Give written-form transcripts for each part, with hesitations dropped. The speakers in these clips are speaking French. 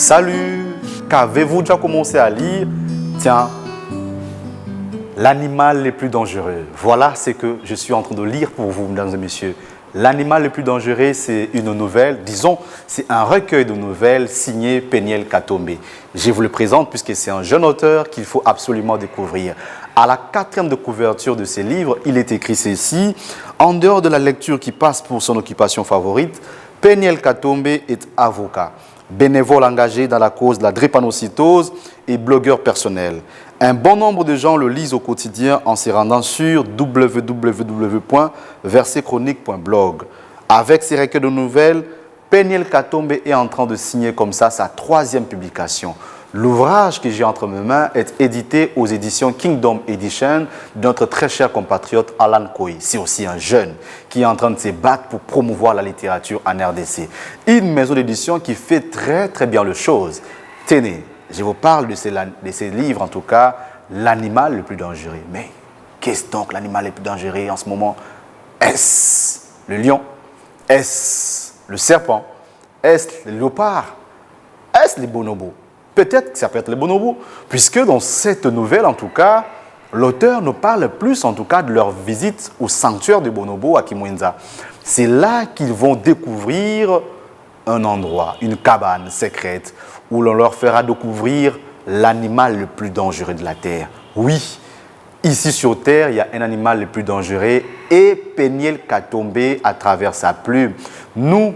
Salut, qu'avez-vous déjà commencé à lire? Tiens, l'animal le plus dangereux. Voilà ce que je suis en train de lire pour vous, mesdames et messieurs. L'animal le plus dangereux, c'est une nouvelle, disons, c'est un recueil de nouvelles signé Peniel Katombe. Je vous le présente puisque c'est un jeune auteur qu'il faut absolument découvrir. À la 4e de couverture de ses livres, il est écrit ceci: en dehors de la lecture qui passe pour son occupation favorite, Peniel Katombe est avocat, bénévole engagé dans la cause de la drépanocytose et blogueur personnel. Un bon nombre de gens le lisent au quotidien en se rendant sur www.versetchronique.blog. Avec ses recueils de nouvelles, Peniel Katombe est en train de signer comme ça sa 3e publication. L'ouvrage que j'ai entre mes mains est édité aux éditions Kingdom Edition de notre très cher compatriote Alan Koyi. C'est aussi un jeune qui est en train de se battre pour promouvoir la littérature en RDC. Une maison d'édition qui fait très très bien les choses. Tenez, je vous parle de ces livres, en tout cas, l'animal le plus dangereux. Mais qu'est-ce donc l'animal le plus dangereux en ce moment? Est-ce le lion? Est-ce le serpent? Est-ce le léopard? Est-ce les bonobos? Peut-être que ça peut être les bonobos, puisque dans cette nouvelle, en tout cas, l'auteur nous parle plus, en tout cas, de leur visite au sanctuaire des bonobos à Kimwenza. C'est là qu'ils vont découvrir un endroit, une cabane secrète, où l'on leur fera découvrir l'animal le plus dangereux de la Terre. Oui, ici sur Terre, il y a un animal le plus dangereux et Peniel Katombe, à travers sa plume, nous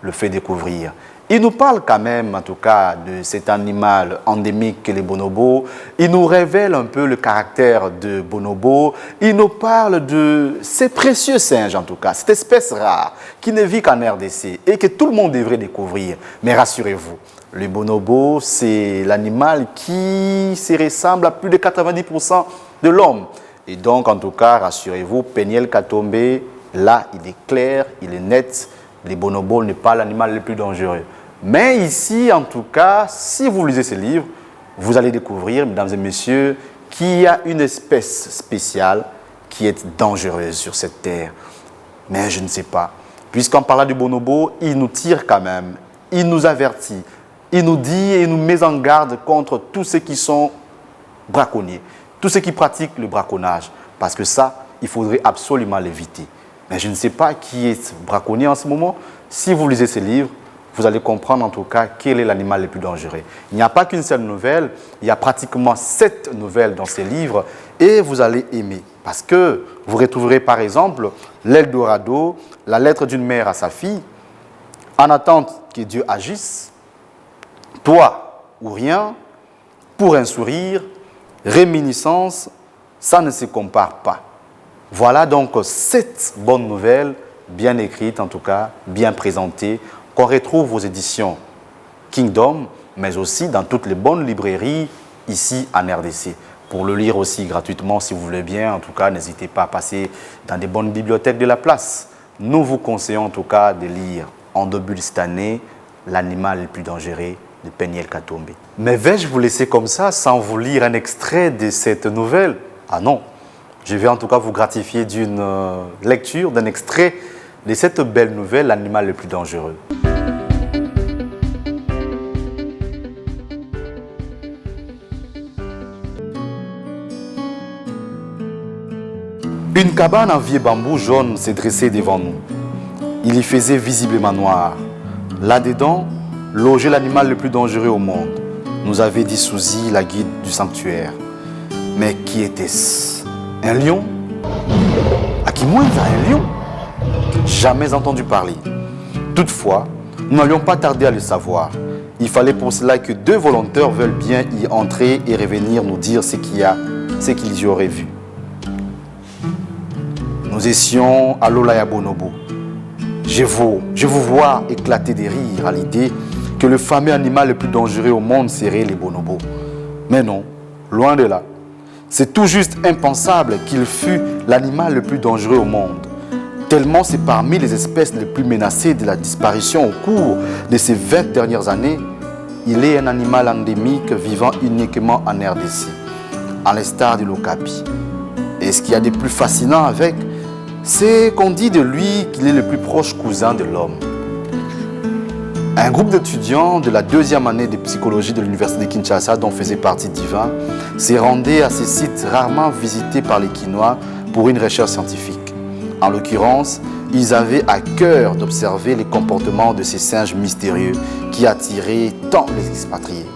le fait découvrir. Il nous parle quand même, en tout cas, de cet animal endémique que les bonobos. Il nous révèle un peu le caractère de bonobo. Il nous parle de ces précieux singes, en tout cas, cette espèce rare qui ne vit qu'en RDC et que tout le monde devrait découvrir. Mais rassurez-vous, le bonobo, c'est l'animal qui se ressemble à plus de 90% de l'homme. Et donc, en tout cas, rassurez-vous, Peniel Katombe, là, il est clair, il est net. Les bonobos n'est pas l'animal le plus dangereux. Mais ici, en tout cas, si vous lisez ce livre, vous allez découvrir, mesdames et messieurs, qu'il y a une espèce spéciale qui est dangereuse sur cette terre. Mais je ne sais pas. Puisqu'en parlant du bonobo, il nous tire quand même. Il nous avertit. Il nous dit et nous met en garde contre tous ceux qui sont braconniers, tous ceux qui pratiquent le braconnage. Parce que ça, il faudrait absolument l'éviter. Mais je ne sais pas qui est braconnier en ce moment. Si vous lisez ces livres, vous allez comprendre en tout cas quel est l'animal le plus dangereux. Il n'y a pas qu'une seule nouvelle, il y a pratiquement 7 nouvelles dans ces livres et vous allez aimer. Parce que vous retrouverez par exemple l'Eldorado, la lettre d'une mère à sa fille, en attente que Dieu agisse, toi ou rien, pour un sourire, réminiscence, ça ne se compare pas. Voilà donc 7 bonnes nouvelles, bien écrites en tout cas, bien présentées, qu'on retrouve aux éditions Kingdom, mais aussi dans toutes les bonnes librairies ici en RDC. Pour le lire aussi gratuitement, si vous voulez bien, en tout cas, n'hésitez pas à passer dans des bonnes bibliothèques de la place. Nous vous conseillons en tout cas de lire en début de cette année L'animal le plus dangereux de Peniel Katombe. Mais vais-je vous laisser comme ça sans vous lire un extrait de cette nouvelle? Ah non, je vais en tout cas vous gratifier d'une lecture, d'un extrait de cette belle nouvelle, L'animal le plus dangereux. Une cabane en vieux bambou jaune s'est dressée devant nous. Il y faisait visiblement noir. Là-dedans, logeait l'animal le plus dangereux au monde, nous avait dit Suzy, la guide du sanctuaire. Mais qui était-ce? Un lion? À qui moins un lion? Jamais entendu parler. Toutefois, nous n'allions pas tarder à le savoir. Il fallait pour cela que 2 volontaires veulent bien y entrer et revenir nous dire ce qu'ils y auraient vu. Nous étions à l'Olaya Bonobo. Je vous vois éclater des rires à l'idée que le fameux animal le plus dangereux au monde serait les bonobos. Mais non, loin de là. C'est tout juste impensable qu'il fût l'animal le plus dangereux au monde. Tellement c'est parmi les espèces les plus menacées de la disparition au cours de ces 20 dernières années, il est un animal endémique vivant uniquement en RDC, à l'instar de l'okapi. Et ce qu'il y a de plus fascinant avec, c'est qu'on dit de lui qu'il est le plus proche cousin de l'homme. Un groupe d'étudiants de la 2e année de psychologie de l'université de Kinshasa, dont faisait partie Divin, s'est rendu à ces sites rarement visités par les Kinois pour une recherche scientifique. En l'occurrence, ils avaient à cœur d'observer les comportements de ces singes mystérieux qui attiraient tant les expatriés.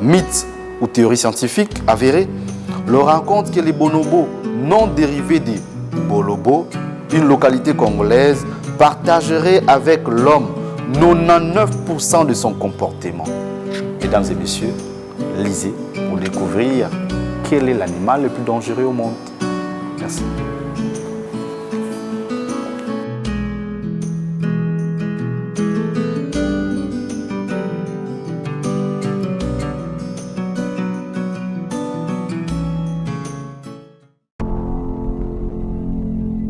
Mythe ou théorie scientifique avérée, l'on rencontre que les bonobos, non dérivés des bolobos, une localité congolaise, partageraient avec l'homme 99% de son comportement. Mesdames et messieurs, lisez pour découvrir quel est l'animal le plus dangereux au monde. Merci.